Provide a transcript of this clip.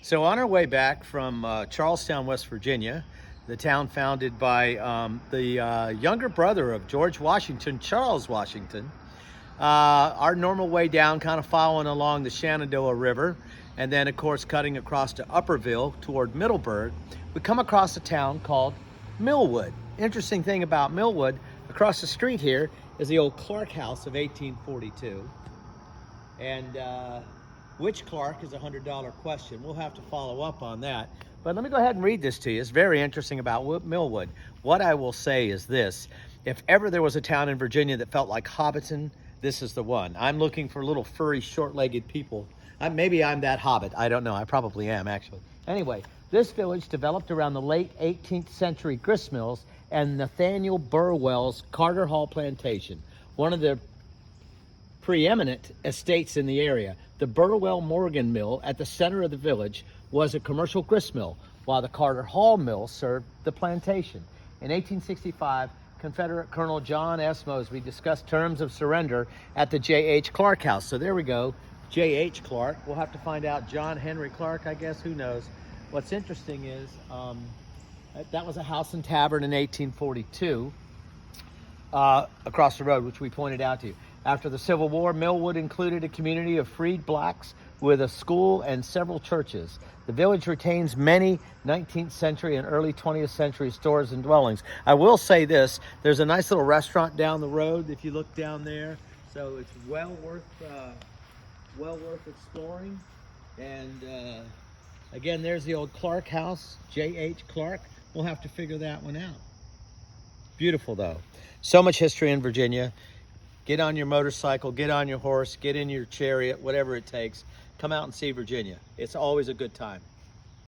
So on our way back from Charlestown, West Virginia, the town founded by the younger brother of George Washington, Charles Washington, our normal way down, kind of following along the Shenandoah River, and then of course cutting across to Upperville toward Middleburg, we come across a town called Millwood. Interesting thing about Millwood, across the street here is the old Clark House of 1842. And which Clark is a $100 question. We'll have to follow up on that. But let me go ahead and read this to you. It's very interesting about Millwood. What I will say is this: if ever there was a town in Virginia that felt like Hobbiton, this is the one. I'm looking for little furry, short-legged people. Maybe I'm that hobbit. I don't know. I probably am, actually. Anyway, this village developed around the late 18th century grist mills and Nathaniel Burwell's Carter Hall plantation, one of the preeminent estates in the area. The Burwell-Morgan Mill at the center of the village was a commercial grist mill, while the Carter Hall Mill served the plantation. In 1865, Confederate Colonel John S. Mosby discussed terms of surrender at the J.H. Clark House. So there we go, J.H. Clark. We'll have to find out. John Henry Clark, I guess, who knows. What's interesting is that was a house and tavern in 1842 across the road, which we pointed out to you. After the Civil War, Millwood included a community of freed blacks with a school and several churches. The village retains many 19th century and early 20th century stores and dwellings. I will say this: there's a nice little restaurant down the road if you look down there, so it's well worth exploring. And again, there's the old Clark House, J.H. Clark. We'll have to figure that one out. Beautiful though. So much history in Virginia. Get on your motorcycle, get on your horse, get in your chariot, whatever it takes. Come out and see Virginia. It's always a good time.